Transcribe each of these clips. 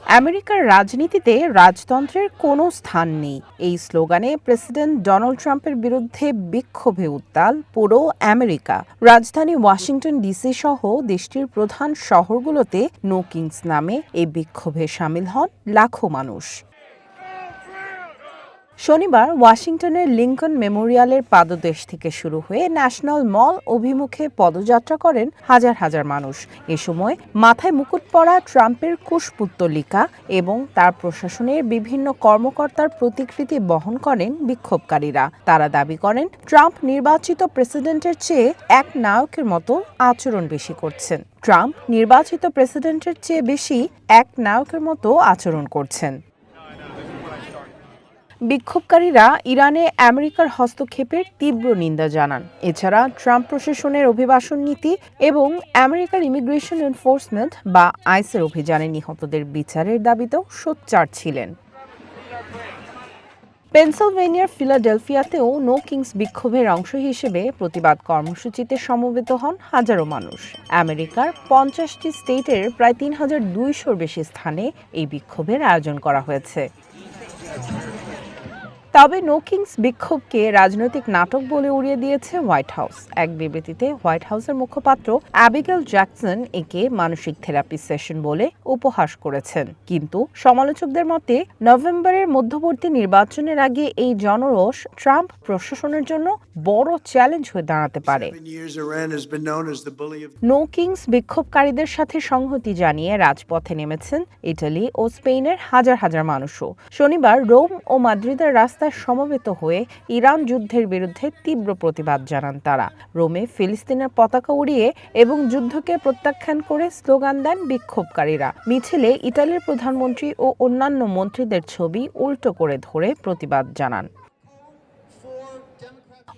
আমেরিকার রাজনীতিতে রাজতন্ত্রের কোনো স্থান নেই, এই স্লোগানে প্রেসিডেন্ট ডোনাল্ড ট্রাম্পের বিরুদ্ধে বিক্ষোভে উত্তাল পুরো আমেরিকা। রাজধানী ওয়াশিংটন ডিসি সহ দেশটির প্রধান শহরগুলোতে নো কিংস নামে এই বিক্ষোভে সামিল হন লাখো মানুষ। শনিবার ওয়াশিংটনের লিংকন মেমোরিয়ালের পাদদেশ থেকে শুরু হয়ে ন্যাশনাল মল অভিমুখে পদযাত্রা করেন হাজার হাজার মানুষ। এ সময় মাথায় মুকুট পরা ট্রাম্পের কুশপুত্তলিকা এবং তার প্রশাসনের বিভিন্ন কর্মকর্তার প্রতিকৃতি বহন করেন বিক্ষোভকারীরা। তারা দাবি করেন ট্রাম্প নির্বাচিত প্রেসিডেন্টের চেয়ে এক নায়কের মতো আচরণ বেশি করছেন। ট্রাম্প নির্বাচিত প্রেসিডেন্টের চেয়ে বেশি এক নায়কের মতো আচরণ করছেন। বিক্ষোভকারীরা ইরানে আমেরিকার হস্তক্ষেপের তীব্র নিন্দা জানান। এছাড়া ট্রাম্প প্রশাসনের অভিবাসন নীতি এবং আমেরিকার ইমিগ্রেশন এনফোর্সমেন্ট বা আইসের অভিযানে নিহতদের বিচারের দাবিতেও সোচ্চার ছিলেন। পেনসিলভেনিয়ার ফিলাডেলফিয়াতেও নো কিংস বিক্ষোভের অংশ হিসেবে প্রতিবাদ কর্মসূচিতে সমবেত হন হাজারো মানুষ। আমেরিকার 50টি স্টেটের প্রায় 3200-র বেশি স্থানে এই বিক্ষোভের আয়োজন করা হয়েছে। তবে নো কিংস বিক্ষোভকে রাজনৈতিক নাটক বলে উড়িয়ে দিয়েছে হোয়াইট হাউস। এক বিবৃতিতে হোয়াইট হাউসের মুখপাত্র অ্যাবিগেল জ্যাকসন একে মানসিক থেরাপি সেশন বলে উপহাস করেছেন। কিন্তু সমালোচকদের মতে নভেম্বরের মধ্যবর্তী নির্বাচনের আগে এই জনরোষ ট্রাম্প প্রশাসনের জন্য বড় চ্যালেঞ্জ হয়ে দাঁড়াতে পারে। নো কিংস বিক্ষোভকারীদের সাথে সংহতি জানিয়ে রাজপথে নেমেছেন ইটালি ও স্পেনের হাজার হাজার মানুষও। শনিবার রোম ও মাদ্রিদের রাস্তায় সমবেত হয়ে ইরান যুদ্ধের বিরুদ্ধে তীব্র প্রতিবাদ জানান তারা। রোমে ফিলিস্তিনের পতাকা উড়িয়ে এবং যুদ্ধকে প্রত্যাখ্যান করে স্লোগান দেন বিক্ষোভকারীরা। মিছিলে ইতালির প্রধানমন্ত্রী ও অন্যান্য মন্ত্রীদের ছবি উল্টো করে ধরে প্রতিবাদ জানান।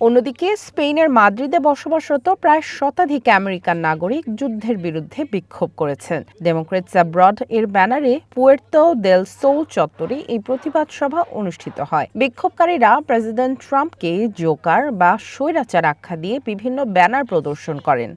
অন্যদিকে স্পেনের মাদ্রিদে বসবাসরত প্রায় শতাধিক আমেরিকান নাগরিক যুদ্ধের বিরুদ্ধে বিক্ষোভ করেছেন। ডেমোক্রেটস অ্যাব্রড এর ব্যানারে পুয়ের্তো দেল সোল চত্বরে এই প্রতিবাদ সভা অনুষ্ঠিত হয়। বিক্ষোভকারীরা প্রেসিডেন্ট ট্রাম্পকে জোকার বা স্বৈরাচার আখ্যা দিয়ে বিভিন্ন ব্যানার প্রদর্শন করেন।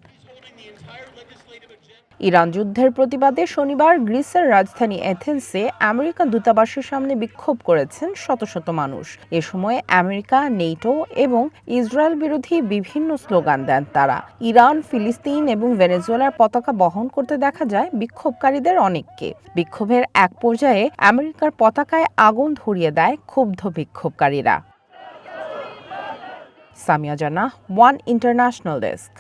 ইরান যুদ্ধের প্রতিবাদে শনিবার গ্রিসের রাজধানী এথেন্সে আমেরিকান দূতাবাসের সামনে বিক্ষোভ করেছেন শত শত মানুষ। এ সময় আমেরিকা, নেটো এবং ইসরায়েল বিরোধী বিভিন্ন স্লোগান দেন তারা। ইরান, ফিলিস্তিন এবং ভেনেজুয়েলার পতাকা বহন করতে দেখা যায় বিক্ষোভকারীদের অনেককে। বিক্ষোভের এক পর্যায়ে আমেরিকার পতাকায় আগুন ধরিয়ে দেয় ক্ষুব্ধ বিক্ষোভকারীরা। সামিয়া জান্নাহ, ওয়ান ইন্টারন্যাশনাল ডেস্ক।